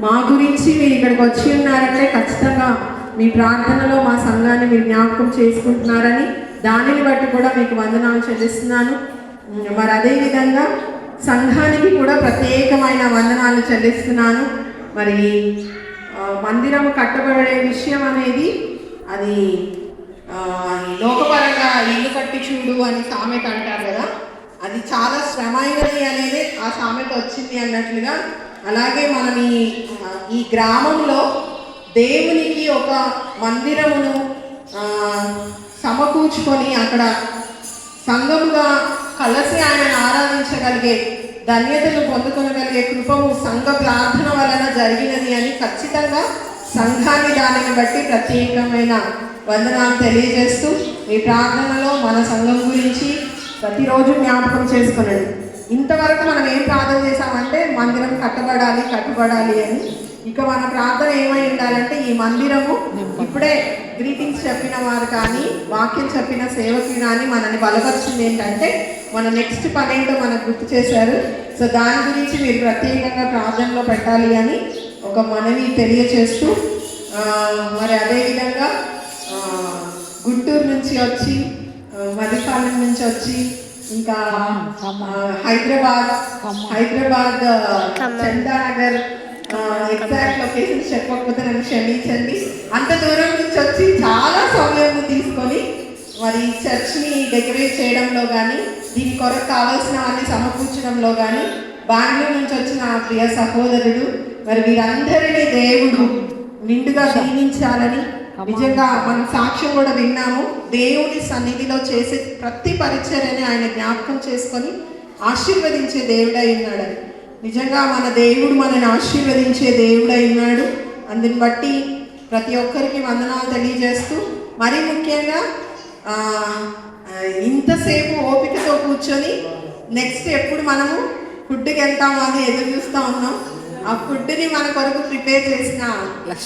మా గురించి మీరు ఇక్కడికి వచ్చి ఉన్నారంటే ఖచ్చితంగా మీ ప్రార్థనలో మా సంఘాన్ని మీరు జ్ఞాపకం చేసుకుంటున్నారని దానిని బట్టి కూడా మీకు వందనాలు చెల్లిస్తున్నాను. మరి అదేవిధంగా సంఘానికి కూడా ప్రత్యేకమైన వందనాలు చెల్లిస్తున్నాను. మరి మందిరం కట్టబడే విషయం అనేది అది లోకపరంగా ఇల్లు కట్టి చూడు అని సామెత అంటారు కదా, అది చాలా శ్రమైనది అనేది ఆ సామెత వచ్చింది అన్నట్లుగా, అలాగే మనం ఈ గ్రామంలో దేవునికి ఒక మందిరమును సమకూర్చుకొని అక్కడ సంఘముగా కలిసి ఆయనను ఆరాధించగలిగే ధన్యతను పొందుకొనగలిగే కృపము సంఘ ప్రార్థన వలన జరిగినది అని ఖచ్చితంగా సంఘాన్ని దానిని బట్టి ప్రత్యేకమైన వందనాలు తెలియజేస్తూ ఈ ప్రార్థనలో మన సంఘం గురించి ప్రతిరోజు జ్ఞాపకం చేసుకునండి. ఇంతవరకు మనం ఏం ప్రార్థన చేశామంటే మందిరం కట్టబడాలి అని. ఇక మన ప్రార్థన ఏమై ఉండాలంటే ఈ మందిరము ఇప్పుడే గ్రీటింగ్స్ చెప్పిన వారు కానీ వాక్యం చెప్పిన సేవకులు కానీ మనల్ని బలపరిచింది ఏంటంటే మన నెక్స్ట్ పని ఏంటో మనకు గుర్తు చేశారు. సో దాని గురించి మీరు ప్రత్యేకంగా ప్రార్థనలో పెట్టాలి అని ఒక మనవి తెలియచేస్తూ, మరి అదేవిధంగా గుంటూరు నుంచి వచ్చి మదిపాలెం నుంచి వచ్చి ఇంకా హైదరాబాద్ చందానగర్ ఎగ్జాక్ట్ లొకేషన్ చెప్పకపోతే నన్ను క్షమించండి. అంత దూరం నుంచి వచ్చి చాలా సమయం తీసుకొని మరి చర్చ్ని డెకరేట్ చేయడంలో కానీ దీని కొరకు కావాల్సినవన్నీ సమకూర్చడంలో కానీ బెంగళూరు నుంచి వచ్చిన ప్రియ సహోదరుడు, మరి వీరందరినీ దేవుడు నిండుగా దీవించాలని నిజంగా మనం సాక్ష్యం కూడా విన్నాము. దేవుని సన్నిధిలో చేసే ప్రతి పరిచర్యని ఆయన జ్ఞాపకం చేసుకొని ఆశీర్వదించే దేవుడై ఉన్నాడని. నిజంగా మన దేవుడు మనని ఆశీర్వదించే దేవుడై ఉన్నాడు. అందుని బట్టి ప్రతి ఒక్కరికి వందనాలు తెలియజేస్తూ, మరీ ముఖ్యంగా ఇంతసేపు ఓపికతో కూర్చొని నెక్స్ట్ ఎప్పుడు మనము ఫుడ్కి వెళ్తాము అని ఎదురు చూస్తూ ఉన్నాం. ఆ ఫుడ్ని మన కొరకు ప్రిపేర్ చేసిన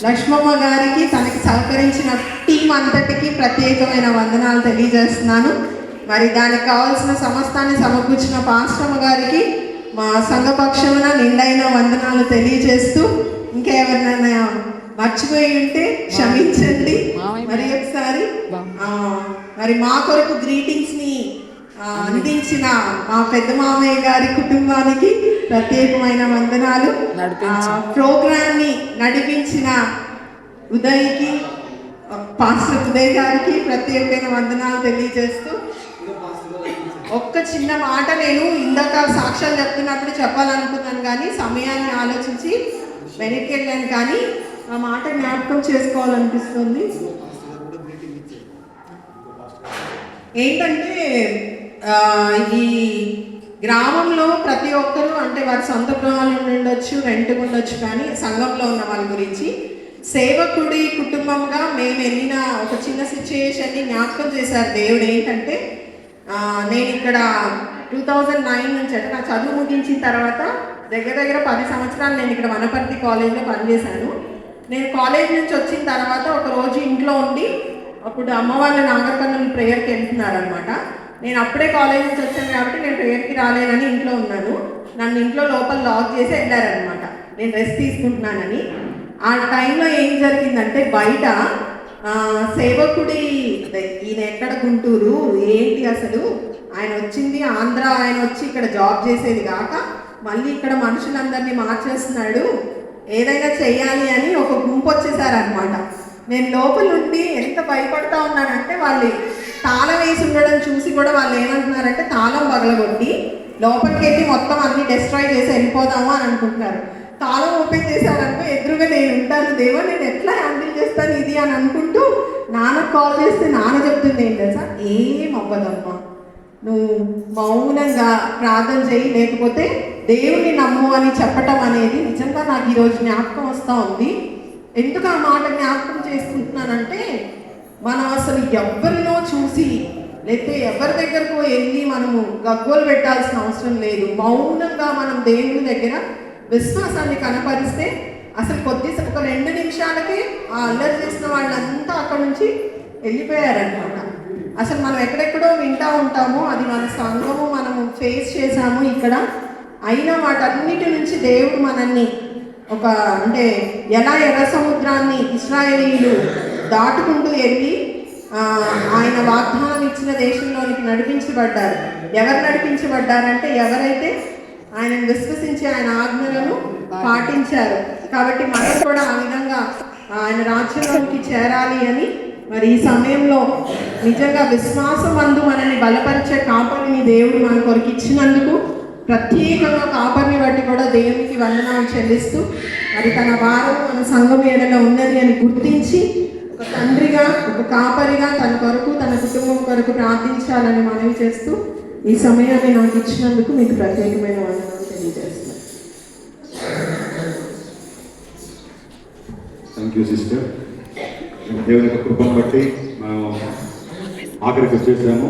లక్ష్మమ్మ గారికి, తనకి సహకరించిన టీం అంతటికి ప్రత్యేకమైన వందనాలు తెలియజేస్తున్నాను. మరి దానికి కావాల్సిన సమస్తాన్ని సమకూర్చిన పాస్టమ్మ గారికి మా సంఘపక్షమున నిండైన వందనాలు తెలియజేస్తూ, ఇంకెవరినైనా మర్చిపోయి ఉంటే క్షమించండి. మరి ఒకసారి మరి మా కొరకు గ్రీటింగ్స్ని అందించిన మా పెద్ద మామయ్య గారి కుటుంబానికి ప్రత్యేకమైన వందనాలు. ప్రోగ్రామ్ని నడిపించిన ఉదయ్కి, పాస్టర్ ఉదయ్ గారికి ప్రత్యేకమైన వందనాలు తెలియజేస్తూ, ఒక్క చిన్న మాట నేను ఇందాక సాక్ష్యాలు చెప్తున్నప్పుడు చెప్పాలనుకున్నాను కానీ సమయాన్ని ఆలోచించి వెనక్కి వెళ్ళాను, కానీ ఆ మాట జ్ఞాపకం చేసుకోవాలనిపిస్తుంది. ఏంటంటే ఈ గ్రామంలో ప్రతి ఒక్కరూ అంటే వారి సొంత గృహాలు ఉండొచ్చు, రెంట్కి ఉండొచ్చు, కానీ సంఘంలో ఉన్న వాళ్ళ గురించి సేవకుడి కుటుంబంగా మేము వెళ్ళిన ఒక చిన్న సిచ్యుయేషన్ని జ్ఞాపకం చేశారు దేవుడు. ఏంటంటే నేను ఇక్కడ 2009 నుంచి అంటే నా చదువు ముగించిన తర్వాత దగ్గర 10 సంవత్సరాలు నేను ఇక్కడ వనపర్తి కాలేజ్లో పనిచేశాను. నేను కాలేజ్ నుంచి వచ్చిన తర్వాత ఒక రోజు ఇంట్లో ఉండి, అప్పుడు అమ్మ వాళ్ళు నాగర్కర్నూలు ప్రేయర్కి వెళ్తున్నారనమాట. నేను అప్పుడే కాలేజ్ నుంచి వచ్చాను కాబట్టి నేను ప్రేయర్కి రాలేనని ఇంట్లో ఉన్నాను. నన్ను ఇంట్లో లోపల లాక్ చేసి వెళ్ళారనమాట, నేను రెస్ట్ తీసుకుంటున్నానని. ఆ టైంలో ఏం జరిగిందంటే బయట సేవకుడి, ఈయన ఎక్కడ గుంటూరు ఏంటి అసలు, ఆయన వచ్చింది ఆంధ్ర, ఆయన వచ్చి ఇక్కడ జాబ్ చేసేది కాక మళ్ళీ ఇక్కడ మనుషులందరినీ మార్చేస్తున్నాడు, ఏదైనా చెయ్యాలి అని ఒక గుంపు వచ్చేసారనమాట. నేను లోపల నుండి ఎంత భయపడతా ఉన్నానంటే వాళ్ళు తాళం వేసి ఉండడం చూసి కూడా వాళ్ళు ఏమంటున్నారంటే తాళం పగలగొట్టి లోపలికి వెళ్ళి మొత్తం అన్ని డిస్ట్రాయ్ చేసి వెళ్ళిపోదాము అని అనుకుంటున్నారు. తాళం ఓపెన్ చేశారనుకో ఎదురుగా నేను ఉంటాను, దేవా నేను ఎట్లా హ్యాండిల్ చేస్తాను ఇది అని అనుకుంటూ నాన్నకు కాల్ చేస్తే నాన్న చెప్తుంది ఏంటో సార్, ఏం అవ్వదమ్మా, నువ్వు మౌనంగా ప్రార్థన చేయి, లేకపోతే దేవుణ్ణి నమ్ము అని చెప్పటం అనేది నిజంగా నాకు ఈరోజు జ్ఞాపకం వస్తూ ఉంది. ఎందుకు ఆ మాట జ్ఞాపకం చేసుకుంటున్నానంటే, మనం అసలు ఎవరినో చూసి లేకపోతే ఎవరి దగ్గరకు వెళ్ళి మనము గగ్గోలు పెట్టాల్సిన అవసరం లేదు. మౌనంగా మనం దేవుని దగ్గర విశ్వాసాన్ని కనపరిస్తే అసలు ఒక 2 నిమిషాలకే ఆ అల్లరి చేసిన వాళ్ళంతా అక్కడ నుంచి వెళ్ళిపోయారనమాట. అసలు మనం ఎక్కడెక్కడో వింటూ ఉంటామో, అది మన సంఘము మనము ఫేస్ చేసాము ఇక్కడ. అయినా వాటన్నిటి నుంచి దేవుడు మనల్ని ఒక అంటే ఎలా ఎర్ర సముద్రాన్ని ఇశ్రాయేలీయులు దాటుకుంటూ వెళ్ళి ఆయన వాగ్దానం ఇచ్చిన దేశంలోనికి నడిపించబడ్డారు. ఎవరు నడిపించబడ్డారంటే ఎవరైతే ఆయనను విశ్వసించి ఆయన ఆజ్ఞలను పాటించారు. కాబట్టి మనం కూడా ఆ విధంగా ఆయన రాజ్యంలోకి చేరాలి అని మరి ఈ సమయంలో నిజంగా విశ్వాసం అందు మనల్ని బలపరిచే కాపరిని దేవుడు మన కొరకు ఇచ్చినందుకు ప్రత్యేకంగా కాపరిని బట్టి కూడా దేవునికి వందనాలు చెల్లిస్తూ మరి తన భారం మన సంఘం ఏడలో ఉన్నది అని గుర్తించి ఒక తండ్రిగా ఒక కాపరిగా తన కొరకు తన కుటుంబం కొరకు ప్రార్థించాలని మనవి చేస్తూ ఈ సమయాన్ని నాకు ఇచ్చినందుకు మీకు ప్రత్యేకమైన వందనాలు తెలియజేస్తున్నాను. Thank you sister. దేవుని యొక్క కృపను బట్టి మనం ఆఖరికి వచ్చేసాము.